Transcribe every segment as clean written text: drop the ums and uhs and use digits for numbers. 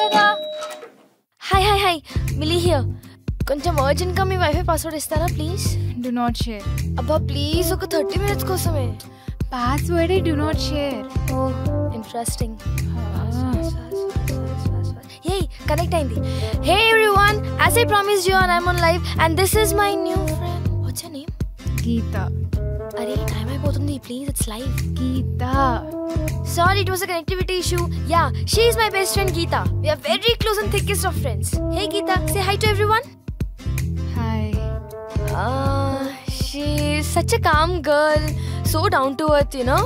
కదా. Hi Millie here. కొంచెం urgent గా మీ వైఫై పాస్వర్డ్ ఇస్తారా ప్లీజ్? Do not share. అబ్బా ప్లీజ్ ఒక 30 minutes కోసమే. Password do not share. Oh interesting. Hey connect అయింది. Hey everyone, as I promised you and I'm on live and this is my new friend. What's your name? Geetha. అరే time అయిపోతుంది, please it's live. Geetha. Sorry, it was a connectivity issue. Yeah, she is my best friend Geeta. We are very close and thickest of friends. Hey Geeta, say hi to everyone. Hi. She is such a calm girl, so down to earth, you know.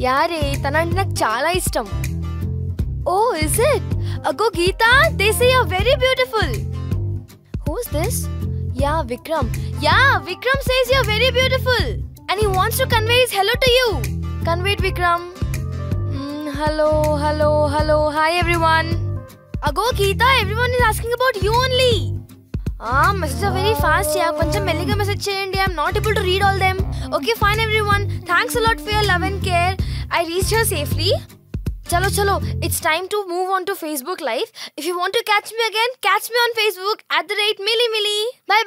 Yare, tanante నాకు చాలా ఇష్టం. Oh, is it? Ago Geeta, they say you're very beautiful. Who's this? Yeah, Vikram. Yeah, Vikram says you're very beautiful and he wants to convey his hello to you. Convey it, Vikram. Hello. Hi everyone. Ago Geeta, everyone is asking about you only. Messages are very fast. Yeah, koncham melliga message cheyandi. I'm not able to read all them. Okay, fine everyone. Thanks a lot for your love and care. I reached here safely. Chalo. It's time to move on to Facebook Live. If you want to catch me again, catch me on Facebook @millimilli.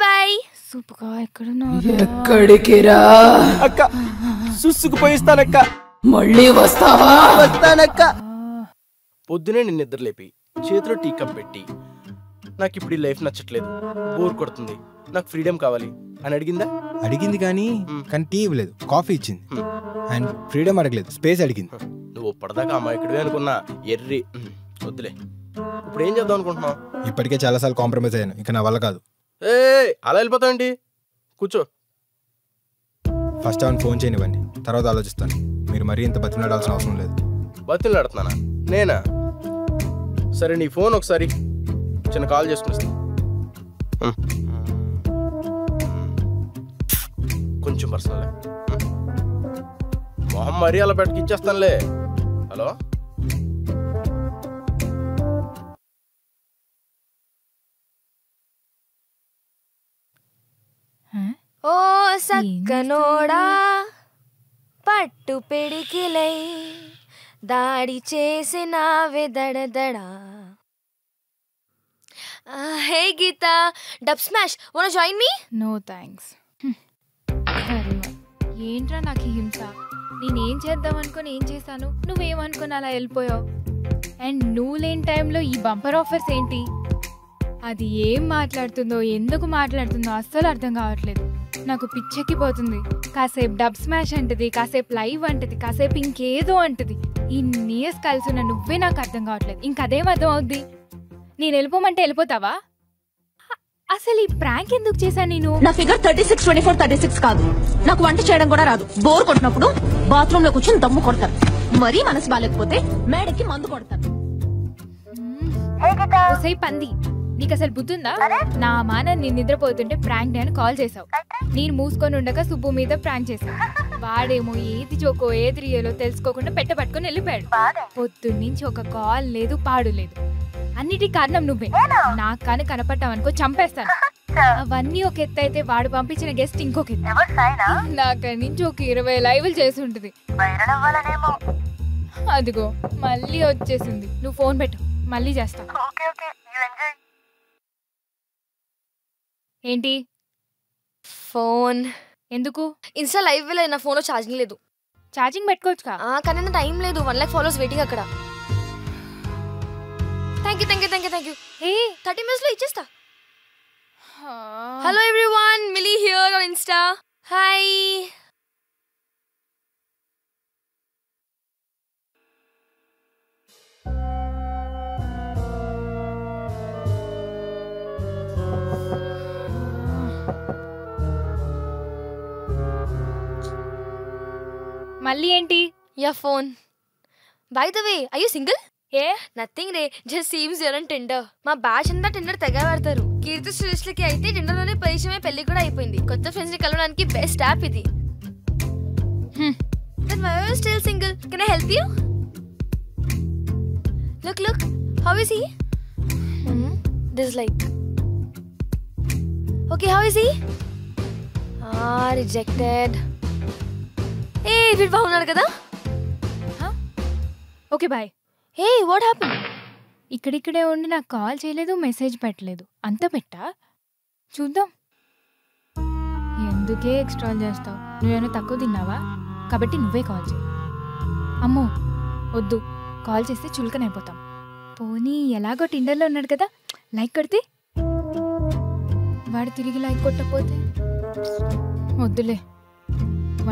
Bye. సూపర్గా ఎక్కడున్నావు? ఎక్కడికిరా అక్క సుసుకుపోయిస్తానక్క. మళ్ళీ వస్తావా? వస్తానక్క. పొద్దునే నిన్ను నిద్రలేపి చేతిలో tea cup పెట్టి నాకు ఇప్పుడు ఈ లైఫ్ నచ్చట్లేదు, బోర్ కొడుతుంది, నాకు ఫ్రీడమ్ కావాలి అని అడిగిందా? అడిగింది కానీ టీ ఇవ్వలేదు, కాఫీ ఇచ్చింది. అండ్ ఫ్రీడమ్ అడగలేదు, స్పేస్ అడిగింది. నువ్వు పడదాకా అమ్మాయికుడివే అనుకున్నా, ఎర్రి వద్దులే. ఇప్పుడు ఏం చేద్దాం అనుకుంటున్నావు? ఇప్పటికే చాలాసార్లు కాంప్రమైజ్ అయ్యాను, ఇక నా వల్ల కాదు. అలా వెళ్ళిపోతావేంటి? కూర్చో. ఫస్ట్ ఆన్ ఫోన్ చేయనివ్వండి, తర్వాత ఆలోచిస్తాను. మీరు మరీ ఇంత బతిలాడాల్సిన అవసరం లేదు. బతిలాడుతున్నానా నేనా? సరే నీ ఫోన్ ఒకసారి చిన్న కాల్ చేసుకుని కొంచెం పర్సనల్. మొహం మరీ అలా పెట్టుకు ఇచ్చేస్తానులే. హలో ఓ సక్కనోడా పట్టు పిడికిలై దాడి చేసిన వెదడదడా. Hey Geeta, Dubsmash, want join me? No thanks. ఏంట్రా నాకు ఈ హింస? నేనేం చేద్దాం అనుకుని ఏం చేశాను, నువ్వేమనుకుని అలా వెళ్ళిపోయావు. అండ్ నువ్వు లేని టైంలో ఈ బంపర్ ఆఫర్స్ ఏంటి? అది ఏం మాట్లాడుతుందో, ఎందుకు మాట్లాడుతుందో అస్సలు అర్థం కావట్లేదు. నాకు పిచ్చెక్కిపోతుంది. కాసేపు డబ్ స్మాష్ అంటది, కాసేపు లైవ్ అంటది, కాసేపు ఇంకేదో అంటది. ఇన్ని ఇయర్స్ కలిసి ఉన్న నువ్వే నాకు అర్థం కావట్లేదు. ఇంకదేం అర్థం అవుద్ది? నేను వెళ్ళిపోమంటే వెళ్ళిపోతావా? అసలు ఈ ప్రాంక్ ఎందుకు చేశాను నేను? నా ఫిగర్ 36, 24, 36 కాదు. నాకు వంట చేయడం కూడా రాదు. బోర్ కొట్టినప్పుడు బాత్రూమ్ లో కూర్చొని దమ్ము కొడతారు. మరీ మనసు బాలేకపోతే మేడకి మందు కొడతారు. పంది, నీకు అసలు బుద్ధుందా? నా మాన నేను నిద్రపోతుంటే ప్రాంక్ డే అని కాల్ చేసావు. నేను మూసుకొని ఉండగా సుబ్బు మీద ప్రాంక్ చేశావు. వాడేమో ఏది జోకో ఏది రియలో తెలుసుకోకుండా పట్టుకొని వెళ్ళిపోయాడు. పొద్దున్నుంచి ఒక కాల్ లేదు, పాడు లేదు. అన్నిటి కారణం నువ్వే. నాకు కానీ కనపడ్డావనుకో చంపేస్తాను. అవన్నీ ఒక ఎత్తు అయితే వాడు పంపించిన గెస్ట్ ఇంకొక ఎత్తు. నాకడి నుంచి ఒక 20 లైవ్లు చేసి ఉంటుంది. అదిగో మళ్ళీ వచ్చేసింది. నువ్వు ఫోన్ పెట్టు, మళ్ళీ చేస్తా. ఏంటి ఫోన్ ఎందుకు? ఇన్స్టా లైవ్ వెళ్ళి నా ఫోన్లో ఛార్జింగ్ లేదు. ఛార్జింగ్ పెట్టుకోవచ్చు. కానీ నా టైం లేదు. 1 lakh ఫాలోవర్స్ వెయిటింగ్ అక్కడ. Thank you. హే 30 minutes లో ఇచ్చేస్తా. Hello everyone, Mili here on Insta. Hi. మళ్ళీ ఏంటి? Yeah phone. By the way, are you single? ఏ నథింగ్ రే, just seems your on Tinder. మా బ్యాచ్ అంతా టిండర్ తెగ వాడతారు. కీర్తి శ్రేష్ఠకి అయితే టిండర్ లోనే పరిచయమే, పెళ్లి కూడా అయిపోయింది. కొత్త ఫ్రెండ్స్ ని కలవడానికి బెస్ట్ యాప్ ఇది. Then why are you still single? Can I help you? Look. How is he? This like. Okay, how is he? Rejected. Hey, వీడు బాగున్నాడు కదా? Okay bye. Hey, what happened? ఇక్కడిక్కడే ఉండి నాకు కాల్ చేయలేదు, మెసేజ్ పెట్టలేదు. అంత పెట్టా? చూద్దాం. ఎందుకే ఎక్స్ట్రా చేస్తావు? నువ్వేమైనా తక్కువ తిన్నావా? కాబట్టి నువ్వే కాల్ చేయి. అమ్మో వద్దు, కాల్ చేస్తే చులకనైపోతాం. పోనీ ఎలాగో టిండర్లో ఉన్నాడు కదా, లైక్ కొడితే? వాడు తిరిగి లైక్ కొట్టకపోతే? వద్దులే,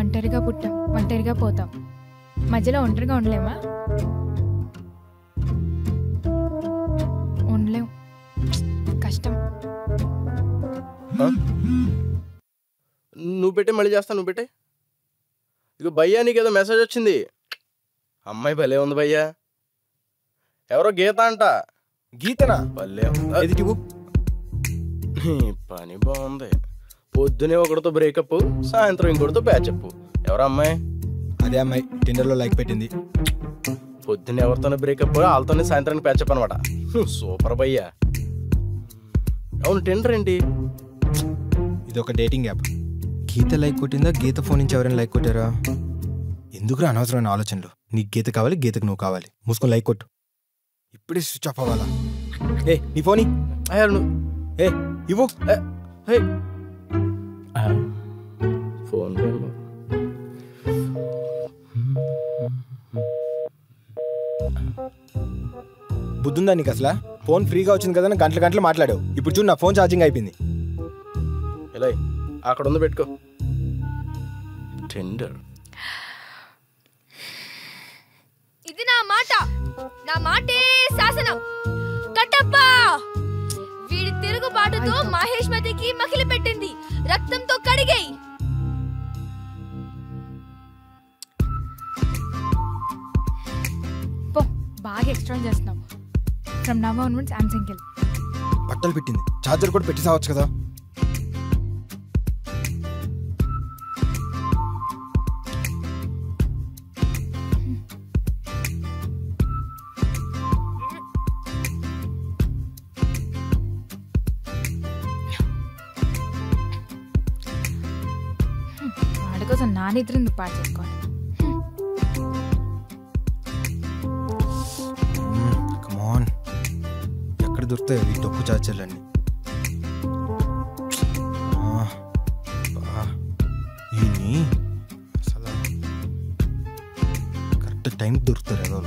ఒంటరిగా పుట్టాం, ఒంటరిగా పోతాం. మధ్యలో ఒంటరిగా ఉండలేమా? ఉండలేం, కష్టం. నువ్వు పెట్టే మళ్ళీ చేస్తా. నువ్వు పెట్టే. ఇక భయ్యా నీకేదో మెసేజ్ వచ్చింది. అమ్మాయి భలే ఉంది భయ్యా. ఎవరో గీత అంట. గీతనా? భలే ఎదిటివు పని బాగుంది. పొద్దునే ఒకటితో బ్రేకప్, సాయంత్రం ఇంకొకటితో ప్యాచప్. ఎవరో అమ్మాయి? అదే అమ్మాయి టిండర్లో లైక్ పెట్టింది. పొద్దున్న ఎవరితోనే బ్రేకప్, వాళ్ళతోనే సాయంత్రానికి ప్యాచప్ అనమాట. సూపర్ భయ్యా. అవును, టిండర్ ఏంటి? ఇది ఒక డేటింగ్ యాప్. గీత లైక్ కొట్టిందా? గీత ఫోన్ నుంచి ఎవరైనా లైక్ కొట్టారా? ఎందుకురా అనవసరమైన ఆలోచనలు? నీకు గీత కావాలి, గీతకు నువ్వు కావాలి. మూసుకొని లైక్ కొట్టు. ఇప్పుడే స్విచ్ ఆఫ్ అవ్వాలా? ఏ నీ ఫోన్ ఏ ఇవ్వు. ఫోన్ బుద్ధుందా నీకు అసలు? ఫోన్ ఫ్రీగా వచ్చింది కదా, గంటల గంటలు మాట్లాడావు. ఇప్పుడు చూడు నా ఫోన్ ఛార్జింగ్ అయిపోయింది. ఎలా అక్కడ ఉంది, పెట్టుకో. టెండర్. ఇది నా మాట, నా మాటే శాసనం. కట్టప్ప వీడి తిరుగుబాటుతో మహేష్మతికి మకిలి పెట్టింది. రక్తంతో కడిగేయి. పో, బాగా ఎక్స్ట్రా చేస్తున్నావు. From now onwards I am single. బట్టలు పెట్టింది, ఛార్జర్ కూడా పెట్టి సావచ్చు కదా. వాడి కోసం నా నిద్ర నువ్వు పాటు చేసుకోవాలి. కమాన్, ఎక్కడ దొరుకుతాయి ఈ డొక్కు ఛార్జర్లన్నీ? అసలు కరెక్ట్ టైంకి దొరుకుతారు ఏదో.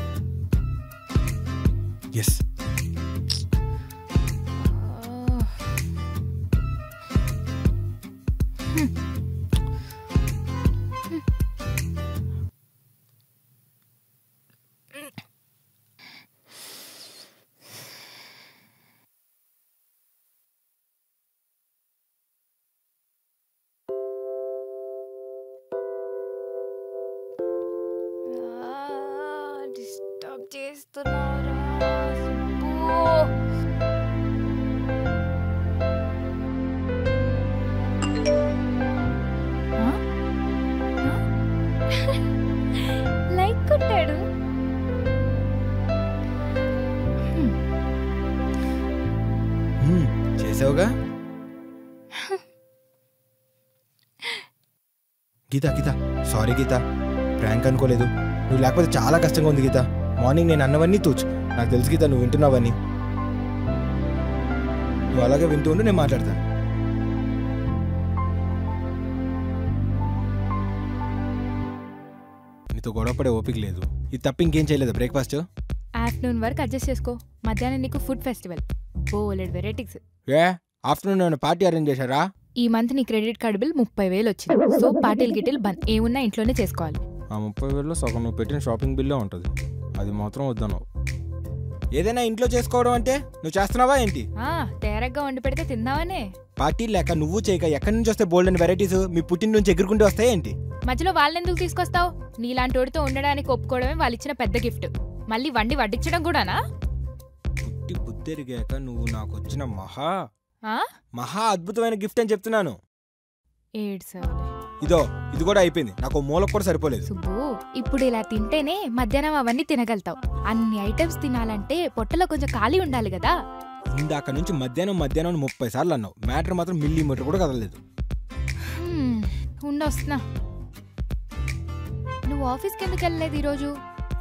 ఎస్, డిస్టర్బ్ చేస్తున్నారా? లైక్ కొట్టాడు. చేసావుగా. గీత గీత సారీ గీత, ప్రాంక్ అనుకోలేదు. నువ్వు లేకపోతే చాలా కష్టంగా ఉంది గీత. మార్నింగ్ నేను అన్నవన్నీ తూచు. నాకు తెలుసు గీత నువ్వు వింటున్నావని. నువ్వు అలాగే వింటూ ఉండు, నేను మాట్లాడతాను. నీతో గొడవపడే ఓపిక లేదు. ఇది తప్ప ఇంకేం చేయలేదు. బ్రేక్ఫాస్ట్ ఆఫ్టర్నూన్ వరకు అడ్జస్ట్ చేసుకో. మధ్యాహ్నం నీకు ఫుడ్ ఫెస్టివల్, బోలెడ్ వెరైటీస్. ఏ ఆఫ్టర్నూన్ ఏమైనా పార్టీ అరేంజ్ చేశారా? ఈ మంత్ నీ క్రెడిట్ కార్డ్ బిల్ 30,000 వచ్చింది. సో పార్టీలు గిటిల్ బంద్, ఏమున్నా ఇంట్లోనే చేసుకోవాలి. ఆ 30,000లో సగం నువ్వు పెట్టిన షాపింగ్ బిల్లే ఉంటుంది. అది మాత్రం వద్దన్నావు. ఏదైనా ఇంట్లో చేసుకోవడం అంటే నువ్వు చేస్తున్నావా ఏంటి? తేరగ్గా వండి పెడితే తిందామనే. పార్టీ లేక నువ్వు చేయక ఎక్కడి నుంచి వస్తే బోల్డ్ అండ్ వెరైటీస్ మీ పుట్టిన నుంచి ఎగురుకుంటూ వస్తాయి ఏంటి? మధ్యలో వాళ్ళెందుకు తీసుకొస్తావు? నీలాంటోడితో ఉండడానికి ఒప్పుకోవడమే వాళ్ళు ఇచ్చిన పెద్ద గిఫ్ట్. మళ్ళీ వండి వడ్డించడం కూడానా? పుట్టి బుద్ధెరిగాక నువ్వు నాకు వచ్చిన మహా అద్భుతమైన గిఫ్ట్ అని చెప్తున్నాను. ఇదో ఇది కూడా అయిపోయింది. నాకు మూలకు కూడా సరిపోలేదు. సుబ్బు, ఇప్పుడు ఇలా తింటేనే మధ్యాహ్నం అవన్నీ తినగలుగుతావు. అన్ని ఐటమ్స్ తినాలంటే పొట్టలో కొంచెం ఖాళీ ఉండాలి కదా. ఇందాక నుంచి మధ్యాహ్నం 30 సార్లు అన్నావు. మ్యాటర్ మాత్రం మిల్లీమీటర్ కూడా కదలలేదు. ఉండొస్తున్నా. నువ్వు ఆఫీస్కి ఎందుకు వెళ్ళలేదు ఈరోజు?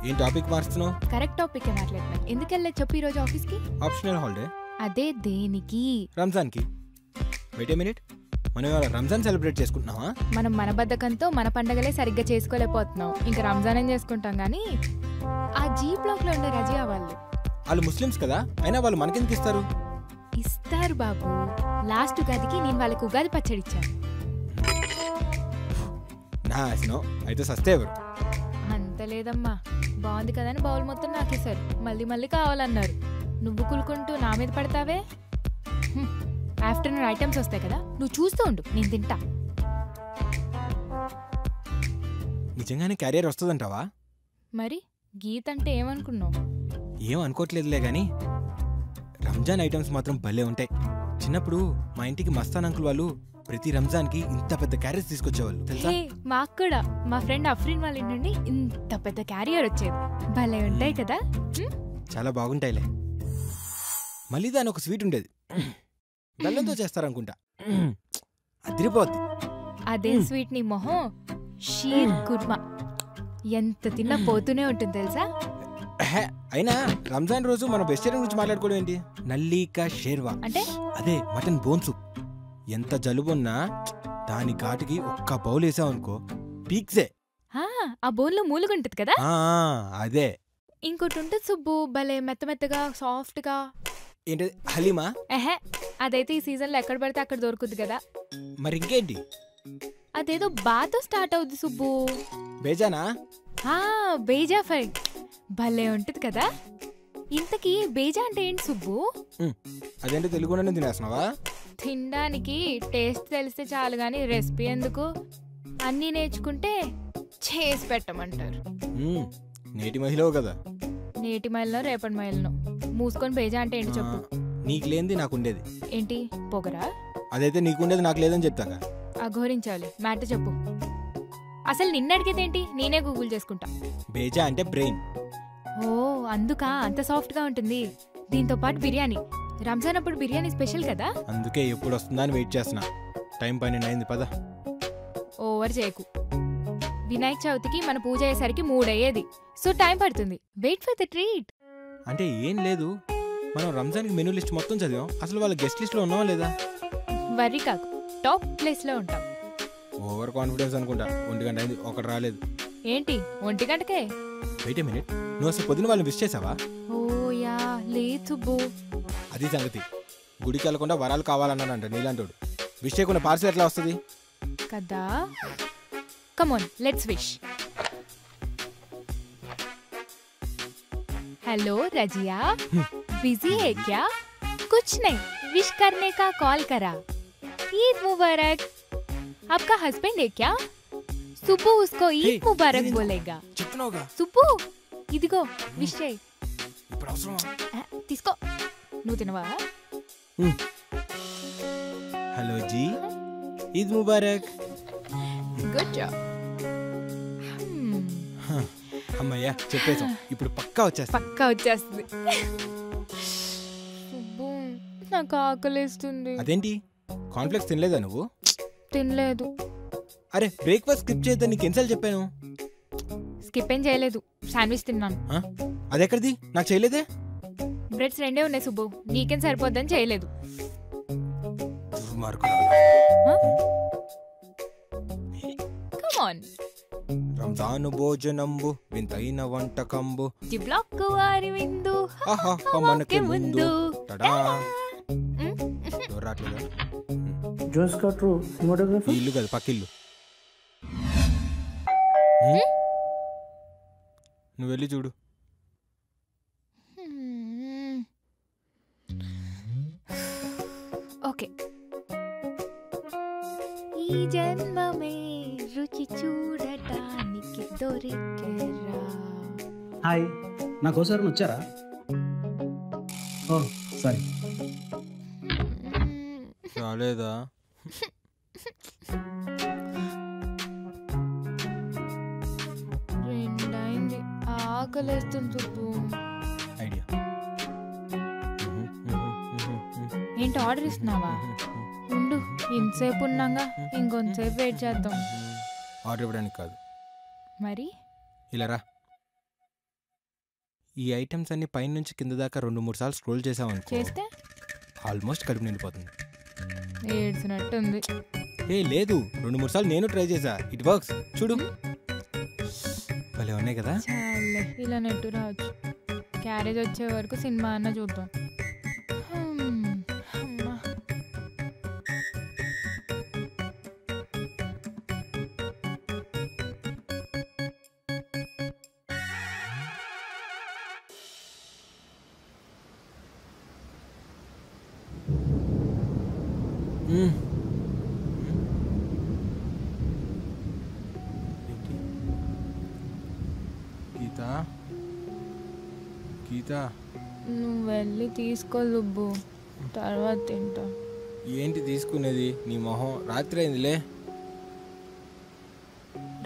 ఏం టాపిక్ మారుస్తున్నావు? కరెక్ట్ టాపిక్ మాట్లాడుతున్నాను. ఎందుకు వెళ్ళలేదు చెప్పు ఈరోజు ఆఫీస్కి? Optional holiday. అదే దేనికి? రంజాన్కి. వెయిట్ ఏ మినిట్, మనం ఇవాళ రంజాన్ సెలబ్రేట్ చేసుకుంటున్నావా? మనం మన బద్ధకంతో మన పండగలే సరిగ్గా చేసుకోలేకపోతున్నాం, ఇంకా రంజాన్ ఏం చేసుకుంటాం. కానీ ఆ జీ బ్లాక్ లో ఉండే రజియా వాళ్ళు ముస్లిమ్స్ కదా, అయినా వాళ్ళు మనకెందుకు ఇస్తారు? ఇస్తారు బాబు. లాస్ట్ ఉగాదికి నేను వాళ్ళకి ఉగాది పచ్చడి ఇచ్చాను. నాశనం. అయితే సస్తే ఎవరు? అంత లేదమ్మా, బాగుంది కదా అని బౌల్ మొత్తం నాకేశారు. మళ్ళీ మళ్ళీ కావాలన్నారు. నువ్వు కులుకుంటూ నా మీద పడతావే. ఆఫ్టర్నూన్ ఐటమ్స్ వస్తాయి కదా, నువ్వు చూస్తూ ఉండు, నేను తింటా. నిజంగానే క్యారియర్ వస్తుందంటావా? మరి గీత అంటే ఏమనుకున్నావు? ఏం అనుకోవట్లేదులే గాని రంజాన్ ఐటమ్స్ మాత్రం భలే ఉంటాయి. చిన్నప్పుడు మా ఇంటికి మస్తాన్ అంకుల్ వాళ్ళు ప్రతి రంజాన్కి ఇంత పెద్ద క్యారియర్స్ తీసుకొచ్చేవాళ్ళు తెలుసా? మాకు కూడా మా ఫ్రెండ్ అఫ్రీన్ వాళ్ళ ఇంటి నుండి ఇంత పెద్ద క్యారియర్ వచ్చేది. భలే ఉంటాయి కదా. చాలా బాగుంటాయిలే. మళ్ళీ దాని ఒక స్వీట్ ఉండేది, బెల్లంతో చేస్తారనుకుంటా, అదిరిపోద్ది. అదే స్వీట్ నీ మొహం. షీర్ కుర్మా ఎంత తిన్నా పోతూనే ఉంటుంది తెలుసా. అయినా రంజాన్ రోజు మనం వెజిటేరియన్ గురించి మాట్లాడుకోవడం ఏంటి? నల్లీకా షేర్వా అంటే అదే మటన్ బోన్ సూప్. ఎంత జలుబున్నా దాని ఘాటుకి ఒక్క బౌల్ వేసావనుకో పీక్సే. ఆ బోన్లో మూలుగుంటది కదా, అదే. ఇంకోటి ఉంటుంది సుబ్బు, భలే మెత్త మెత్తగా సాఫ్ట్ గా. ఏంటది? హలీమా? అదైతే ఈ సీజన్ లో ఎక్కడ పడితే అక్కడ దొరుకుద్ది కదా. మరి ఇంకేంటి? అదేదో బాతో స్టార్ట్ అవుద్ది సుబ్బు. బేజానా? బేజా ఫ్రై భలే ఉంటది కదా. ఇంతకీ బేజా అంటే ఏంటి సుబ్బు? అదేంటి తెలుగులోనే తినేస్తున్నావా? తినడానికి టేస్ట్ తెలిస్తే చాలు గాని రెసిపీ ఎందుకు? అన్నీ నేర్చుకుంటే చేసి పెట్టమంటారు. నేటి మహిళవు కదా. నేటి మైల్లో రేపటి మైల్లో మూసుకొని బేజా అంటే ఏంటి చెప్పు. నీకు లేనిది నాకుండేది ఏంటి? పొగరా? అదైతే నీకుండేది నాకు లేదని చెప్తాక. అఘోరించాలి. మ్యాటర్ చెప్పు. అసలు నిన్న అడిగేదేంటి? నేనే గూగుల్ చేసుకుంటా. బేజా అంటే బ్రెయిన్. ఓ అందుకా అంత సాఫ్ట్ గా ఉంటుంది. దీంతో పాటు బిర్యానీ. రంజాన్ అప్పుడు బిర్యానీ స్పెషల్ కదా. అందుకే ఎప్పుడు వస్తుందా అని వెయిట్ చేస్తున్నా. టైం 12 అయింది, పద. ఓవర్ చేయకు. వినాయక చవితికి మన పూజ అయ్యేసరికి 3 అయ్యేది. సో టైం పడుతుంది. Wait for the treat. అంటే ఏం లేదు, మనం రంజాన్కి మెనూ లిస్ట్ మొత్తం చదివాం. అసలు వాళ్ళ గెస్ట్ లిస్ట్ లో ఉన్నావా లేదా? వర్రీ కాకు, టాప్ ప్లేస్ లో ఉంటాం. ఓవర్ కాన్ఫిడెన్స్ అనుకుంటా. 1 గంట అయింది, ఒకటి రాలేదు. ఏంటి 1 గంటకే? వెయిట్ ఏ మినిట్, నువ్వు అసలు పొద్దున వాళ్ళని విష్ చేసావా? ఓ యా లేదు బో. అది సంగతి. గుడికి వెళ్ళకుండా వరాలు కావాలన్నానంట నీలాంటోడు. విష్ చేయకుండా పార్సల్ ఎట్లా వస్తుంది కదా. Come on let's wish. Hello Razia, busy है क्या? कुछ नहीं, विश करने का कॉल करा. ईद मुबारक. आपका हस्बैंड है क्या? सुबह उसको ईद मुबारक बोलेगा. చెప్తున్నావుగా. सुबह ఇదిగో విష్ చేయి. ఇప్పుడు అవసరమా? తీసుకో. నువ్వు తినవా? Hello ji, Eid Mubarak. Good job. అమ్మయ్యా చెప్పేసాం. ఇప్పుడు పక్కా వచ్చేస్తా. పక్కా వచ్చేస్తుంది. నాకు ఆకలిస్తుంది. అదేంటి కాన్ఫ్లెక్స్ తినలేదా నువ్వు? తినలేదు. అరే బ్రేక్ఫాస్ట్ స్కిప్ చేద్దాం నీకు ఎన్నిసార్లు చెప్పాను. స్కిప్ ఏం చేయలేదు, శాండ్విచ్ తిన్నాను. అదెక్కడిది? నాకు చేయలేదే. బ్రెడ్స్ 2 ఉన్నాయి సుబ్బు, నీకేం సరిపోద్దని చేయలేదు. Come on. రంజాను భోజనంబు వింతైన వంటకంబు ది బ్లాక్ వారి విందు మనకి ముందు టడా. రాట్లేదా? జోస్ కట్రు సినిమాటోగ్రఫీ ఇల్లు కదా, పక్కిల్లు. నువ్వు వెళ్ళి చూడు. ఓకే. ఈ జన్మమే రుచి చూడటానికి దొరికేరా. హాయ్, నా కోసం వచ్చారా? ఓ సారీ. రాలేదా? రెండైంది, ఆకలేస్తుంది సుబ్బు. ఐడియా ఏంటి ఆర్డర్ ఇస్తున్నావా? ఉండు, ఇంతసేపు ఉన్నాగా, ఇంకొంతసేపు వెయిట్ చేద్దాం. ఆర్డర్ ఇవ్వడానికి కాదు, మరి ఇలా రా. ఈ ఐటమ్స్ అన్ని పైన నుంచి కింద దాకా 2-3 సార్లు స్క్రోల్ చేసామనుకో చేస్తే ఆల్మోస్ట్ కడుపు నిండిపోతుంది. ఏడ్చినట్టుంది. ఏ లేదు, 2-3 సార్లు నేను ట్రై చేసా. It works. చూడు భలే ఉన్నాయి కదా. చాలే, ఇలా నెట్టు రావచ్చు. క్యారేజ్ వచ్చే వరకు సినిమా అన్న చూద్దాం. అమ్మా. గీత గీత నువ్వు వెళ్ళి తీసుకో లుబ్బు, తర్వాత తింటా. ఏంటి తీసుకునేది? నీ మొహం రాత్రి అయిందిలే.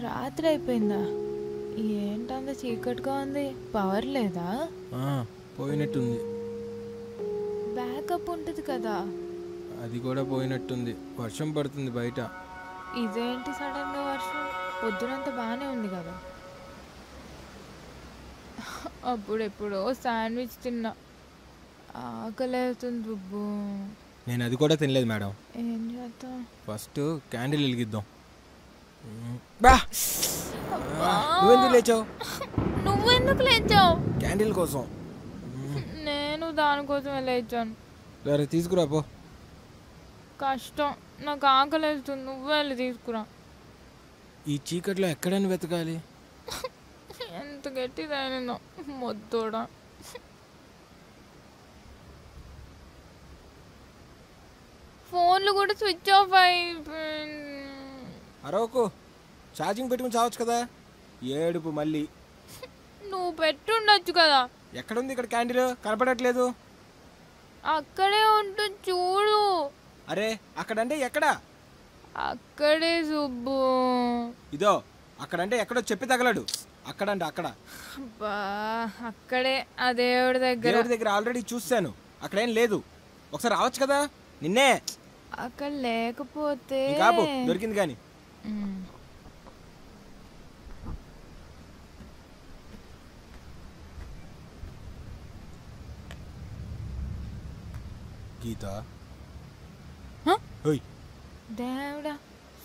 రాత్రి అయిపోయిందా? ఏంటంత చీకటిగా ఉంది? పవర్ లేదా? పోయినట్టుంది. బ్యాకప్ ఉంటుంది కదా. అది కూడా పోయినట్టుంది. వర్షం పడుతుంది బయట. ఇదేంటి సడన్ గా వర్షం? పొద్దునంత బాగానే ఉంది కదా. అప్పుడెప్పుడో శాండ్విచ్ తిన్నా, ఆకలేస్తుంది దుబ్బు. నేను అది కూడా తినలేదు మేడం. ఏం చేద్దాం? ఫస్ట్ క్యాండిల్ వెలిగిద్దాం. నువ్వెందుకు లేచావు? నువ్వెందుకు లేచావు? క్యాండిల్ కోసం. నేను దానికోసం లేచాను. సరే తీసుకురా పో. కష్టం, నాకు ఆకలేస్తుంది. నువ్వే వెళ్ళి తీసుకురా. ఈ చీకట్లో ఎక్కడైనా వెతకాలి. ఎంత గట్టిదైనా మొత్తోడా. ఫోన్లు కూడా స్విచ్ ఆఫ్ అయిపోయింది. అరవకు, ఛార్జింగ్ పెట్టుకుని చావచ్చు కదా. ఏడుపు మళ్ళీ. నువ్వు పెట్టుండొచ్చు కదా. ఎక్కడుంది ఇక్కడ క్యాండిల్? కనపడట్లేదు. అక్కడే ఉంటుంది చూడు. అరే అక్కడంటే ఎక్కడా? అక్కడే సుబ్బు. ఇదో అక్కడంటే ఎక్కడో చెప్పి తగలడు. అక్కడంటే అక్కడ. అబ్బా, అక్కడే ఆ దేవుడి దగ్గర ఆల్రెడీ చూశాను. అక్కడేం లేదు. ఒకసారి రావచ్చు కదా. నిన్నే అక్కడ లేకపోతే కాపు దొరికింది కానీ. గీత దేవుడా,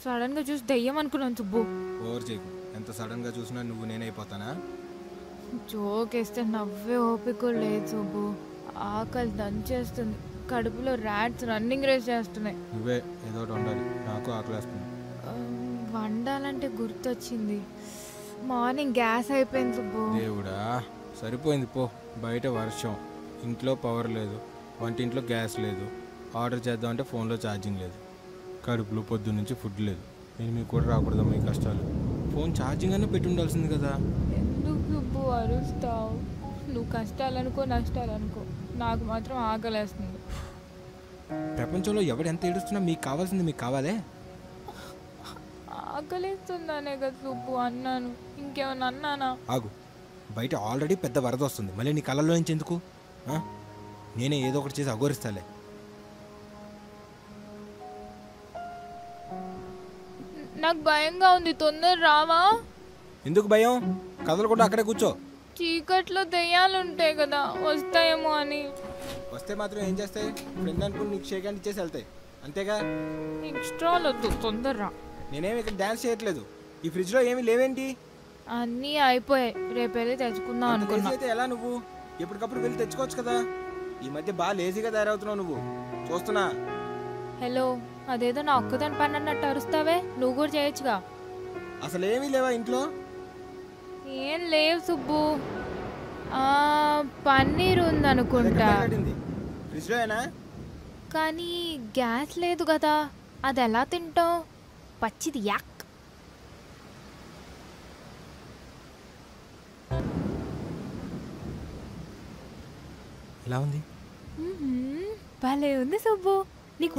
సడన్ గా చూసి దయ్యం అనుకున్నాను సుబ్బు. ఓవర్ చేయకు. ఎంత సడన్ గా చూసినా నువ్వు నేనైపోతానా? జోకేస్తే నవ్వే ఓపిక లేదు సుబ్బు. ఆకలి దంచేస్తుంది. కడుపులో ర్యాట్స్ రన్నింగ్ రేస్ చేస్తున్నాయి. నువ్వే ఏదో ఒకటి ఉండాలి. నాకు ఆకలేస్తుంది. వండాలంటే గుర్తొచ్చింది, మార్నింగ్ గ్యాస్ అయిపోయింది సుబ్బు. దేవుడా, సరిపోయింది పో. బయట వర్షం, ఇంట్లో పవర్ లేదు, వంటింట్లో గ్యాస్ లేదు, ఆర్డర్ చేద్దామంటే ఫోన్లో ఛార్జింగ్ లేదు, కడుపులో పొద్దు నుంచి ఫుడ్ లేదు. నేను మీకు కూడా రాకూడదా మీ కష్టాలు? ఫోన్ ఛార్జింగ్ అన్న పెట్టి ఉండాల్సింది కదా. ఎందుకు సుబ్బు అరుస్తావు? నువ్వు కష్టాలనుకో నష్టాలనుకో, నాకు మాత్రం ఆకలేస్తుంది. ప్రపంచంలో ఎవడు ఎంత ఏడుస్తున్నా మీకు కావాల్సింది మీకు కావాలే. ఆకలిస్తుందనే కదా సుబ్బు అన్నాను, ఇంకేమన్నా అన్నానా? ఆగు, బయట ఆల్రెడీ పెద్ద వరద వస్తుంది. మళ్ళీ నీ కళ్ళల్లో నుంచి ఎందుకు? నేనే ఏదో ఒకటి చేసి అఘోరిస్తాలే. నాకు భయంగా ఉంది, తొందర రావా? ఎందుకు భయం? కదలకుండా అక్కడే కూర్చో. చీకట్లో దెయ్యాలు ఉంటాయి కదా, వస్తాయేమో అని. వస్తే మాత్రం ఏం చేస్తాయి? ఫ్రెండ్ అనుకుని నీకు షేక్ హ్యాండ్ ఇచ్చేసి వెళ్తాయి, అంతేగా. ఎక్స్ట్రా వద్దు, తొందర రా. నేనేమి ఇక్కడ డాన్స్ చేయట్లేదు. ఈ ఫ్రిడ్జ్లో ఏమీ లేవేంటి? అన్నీ అయిపోయాయి, రేపు వెళ్ళి తెచ్చుకుందాం అనుకున్నా. అయితే ఎలా? నువ్వు ఎప్పటికప్పుడు వెళ్ళి తెచ్చుకోవచ్చు కదా. ఈ మధ్య బాగా లేజీగా తయారవుతున్నావు నువ్వు, చూస్తున్నా. హలో, అదేదో నా ఒక్కదాని పని అన్నట్టు అరుస్తావే, నువ్వు కూడా చేయొచ్చుగా. అసలు ఏమీ లేవా ఇంట్లో? ఏం లేవు సుబ్బు. పన్నీర్ ఉందనుకుంటా. ఫ్రిడ్జ్లోనా? కానీ గ్యాస్ లేదు కదా, అది ఎలా తింటావు? పచ్చిది యాక్. ఎలా ఉంది? భలే ఉంది సుబ్బు.